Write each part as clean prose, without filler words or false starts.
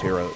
Tara,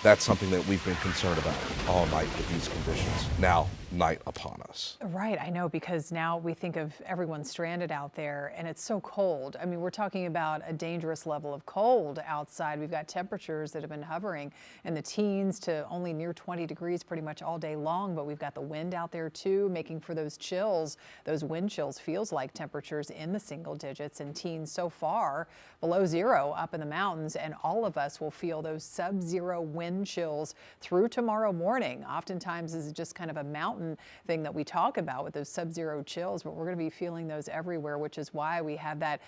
that's something that we've been concerned about all night with these conditions. Now, night upon us. Right, I know, because now we think of everyone stranded out there and it's so cold. I mean, we're talking about a dangerous level of cold outside. We've got temperatures that have been hovering in the teens to only near 20 degrees pretty much all day long, but we've got the wind out there too, making for those chills. Those wind chills feels like temperatures in the single digits and teens so far below zero up in the mountains, and all of us will feel those sub-zero wind chills through tomorrow morning. Oftentimes this is just kind of a mountain thing that we talk about with those sub-zero chills, but we're going to be feeling those everywhere, which is why we have that,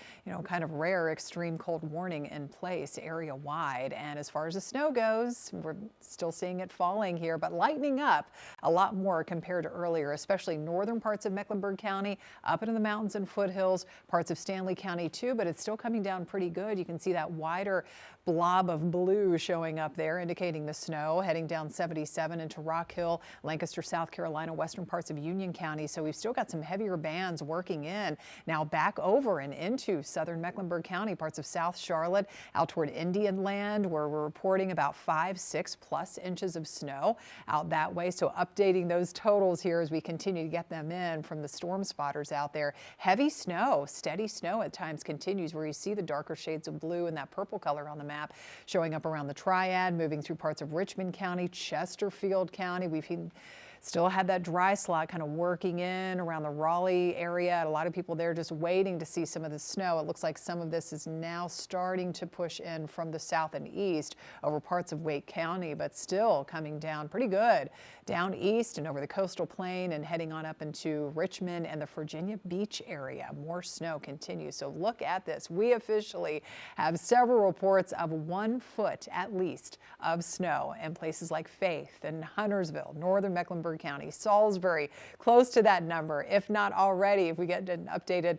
kind of rare extreme cold warning in place area wide. And as far as the snow goes, we're still seeing it falling here, but lightening up a lot more compared to earlier, especially northern parts of Mecklenburg County, up into the mountains and foothills, parts of Stanley County too, but it's still coming down pretty good. You can see that wider blob of blue showing up there, indicating the snow heading down 77 into Rock Hill, Lancaster, South Carolina, western parts of Union County. So we've still got some heavier bands working in now back over and into southern Mecklenburg County, parts of South Charlotte, out toward Indian Land, where we're reporting about 5-6+ inches of snow out that way. So updating those totals here as we continue to get them in from the storm spotters out there. Heavy snow, steady snow at times continues, where you see the darker shades of blue and that purple color on the map showing up around the Triad, moving through parts of Richmond County, Chesterfield County. We've still had that dry slot kind of working in around the Raleigh area. A lot of people there just waiting to see some of the snow. It looks like some of this is now starting to push in from the south and east over parts of Wake County, but still coming down pretty good down east and over the coastal plain and heading on up into Richmond and the Virginia Beach area. More snow continues. So look at this. We officially have several reports of 1 foot at least of snow in places like Faith and Huntersville, northern Mecklenburg County, Salisbury, close to that number, if not already, if we get an updated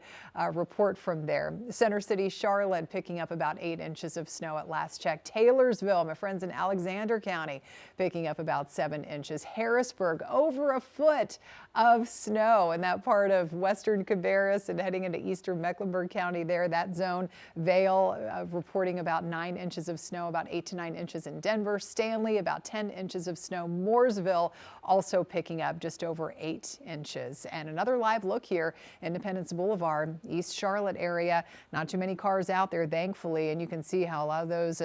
report from there. Center City, Charlotte, picking up about 8 inches of snow at last check. Taylorsville, my friends in Alexander County, picking up about 7 inches. Harrisburg, over 1 foot of snow in that part of western Cabarrus and heading into eastern Mecklenburg County there, that zone. Vale reporting about 9 inches of snow, about 8 to 9 inches in Denver. Stanley, about 10 inches of snow. Mooresville also picking up just over 8 inches. And another live look here, Independence Boulevard, East Charlotte area. Not too many cars out there, thankfully, and you can see how a lot of those,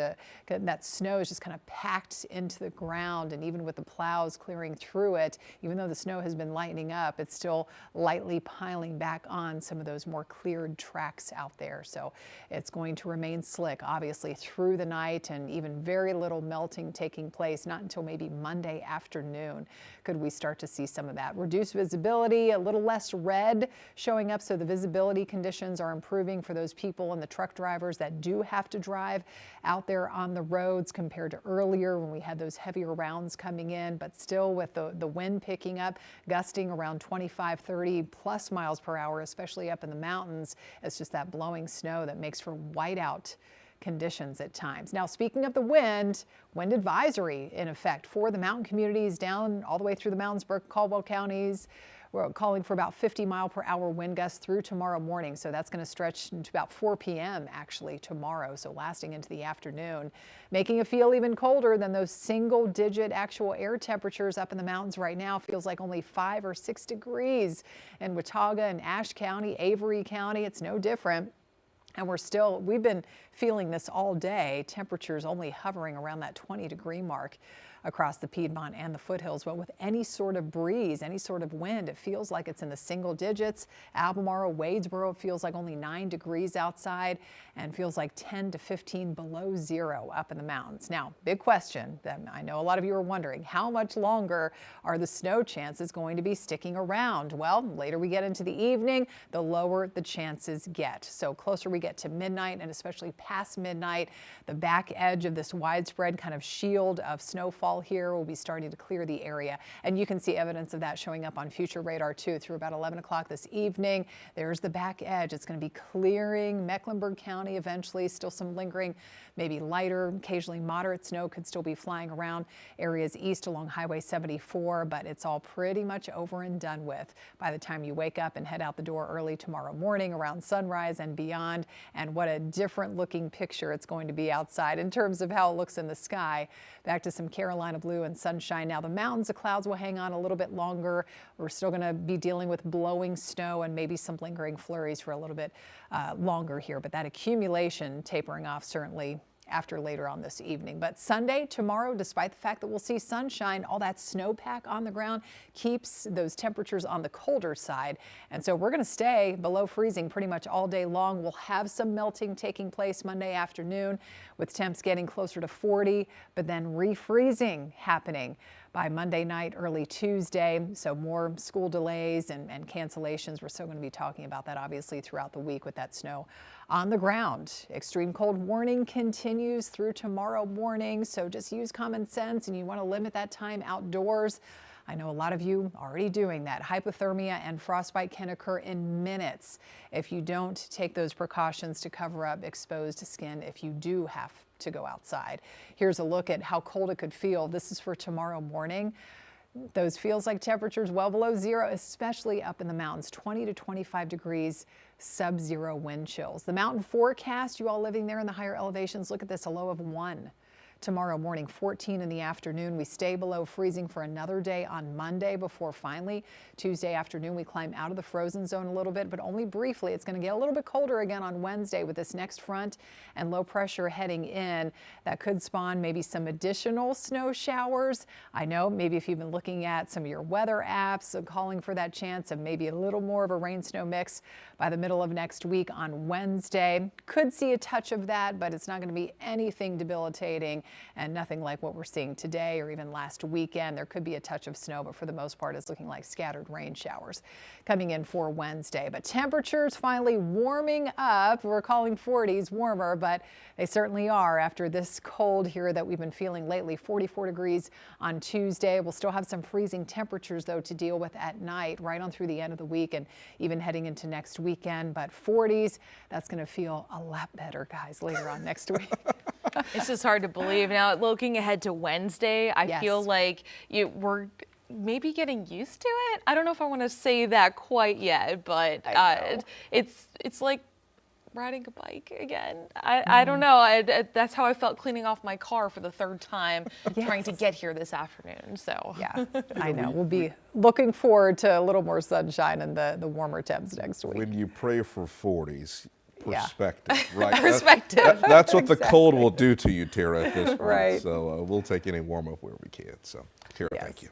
that snow is just kind of packed into the ground, and even with the plows clearing through it, even though the snow has been lightening up, it's still lightly piling back on some of those more cleared tracks out there. So it's going to remain slick, obviously, through the night, and even very little melting taking place, not until maybe Monday afternoon could we start to see some of that. Reduced visibility, a little less red showing up, so the visibility conditions are improving for those people and the truck drivers that do have to drive out there on the roads compared to earlier when we had those heavier rounds coming in, but still with the wind picking up, gusting around 25-30+ miles per hour, especially up in the mountains. It's just that blowing snow that makes for whiteout conditions at times. Now, speaking of the wind advisory in effect for the mountain communities down all the way through the mountains, Burke, Caldwell counties. We're calling for about 50-mile-per-hour wind gusts through tomorrow morning. So that's going to stretch into about 4 p.m. actually tomorrow, so lasting into the afternoon, making it feel even colder than those single-digit actual air temperatures up in the mountains right now. Feels like only 5 or 6 degrees in Watauga and Ashe County, Avery County. It's no different. And we've been feeling this all day. Temperatures only hovering around that 20-degree mark across the Piedmont and the foothills. But with any sort of breeze, any sort of wind, it feels like it's in the single digits. Albemarle, Wadesboro, it feels like only 9 degrees outside and feels like 10 to 15 below zero up in the mountains. Now, big question that I know a lot of you are wondering, how much longer are the snow chances going to be sticking around? Well, later we get into the evening, the lower the chances get. So closer we get to midnight, and especially past midnight, the back edge of this widespread kind of shield of snowfall here will be starting to clear the area. And you can see evidence of that showing up on future radar too through about 11 o'clock this evening. There's the back edge. It's going to be clearing Mecklenburg County eventually. Still some lingering, maybe lighter, occasionally moderate snow could still be flying around areas east along Highway 74, but it's all pretty much over and done with by the time you wake up and head out the door early tomorrow morning around sunrise and beyond. and what a different looking picture it's going to be outside in terms of how it looks in the sky. Back to some Carolina blue and sunshine. Now the mountains, the clouds will hang on a little bit longer. We're still going to be dealing with blowing snow and maybe some lingering flurries for a little bit longer here, but that accumulation tapering off certainly after later on this evening. But Sunday, tomorrow, despite the fact that we'll see sunshine, all that snowpack on the ground keeps those temperatures on the colder side. And so we're going to stay below freezing pretty much all day long. We'll have some melting taking place Monday afternoon with temps getting closer to 40, but then refreezing happening by Monday night, early Tuesday. So more school delays and cancellations. We're still going to be talking about that obviously throughout the week with that snow on the ground. Extreme cold warning continues through tomorrow morning. So just use common sense, and you want to limit that time outdoors. I know a lot of you already doing that. Hypothermia and frostbite can occur in minutes if you don't take those precautions to cover up exposed skin if you do have to go outside. Here's a look at how cold it could feel. This is for tomorrow morning. Those feels like temperatures well below zero, especially up in the mountains, 20 to 25 degrees, sub-zero wind chills. The mountain forecast, you all living there in the higher elevations, look at this, a low of 1. Tomorrow morning, 14 in the afternoon. We stay below freezing for another day on Monday before finally Tuesday afternoon we climb out of the frozen zone a little bit, but only briefly. It's going to get a little bit colder again on Wednesday with this next front and low pressure heading in. That could spawn maybe some additional snow showers. I know maybe if you've been looking at some of your weather apps calling for that chance of maybe a little more of a rain snow mix by the middle of next week on Wednesday. Could see a touch of that, but it's not going to be anything debilitating and nothing like what we're seeing today or even last weekend. There could be a touch of snow, but for the most part, it's looking like scattered rain showers coming in for Wednesday. But temperatures finally warming up. We're calling 40s warmer, but they certainly are after this cold here that we've been feeling lately. 44 degrees on Tuesday. We'll still have some freezing temperatures, though, to deal with at night, right on through the end of the week and even heading into next weekend. But 40s, that's going to feel a lot better, guys, later on next week. It's just hard to believe. Now, looking ahead to Wednesday, I feel like we're maybe getting used to it. I don't know if I want to say that quite yet, but it's like riding a bike again. I don't know. That's how I felt cleaning off my car for the third time trying to get here this afternoon. So yeah, I know. We'll be looking forward to a little more sunshine and the warmer temps next week. When you pray for 40s, perspective, right? Perspective. That's what the cold will do to you, Tara, at this point. Right. So we'll take any warm up where we can. So, Tara, thank you.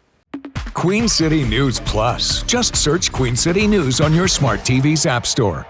Queen City News Plus. Just search Queen City News on your smart TV's app store.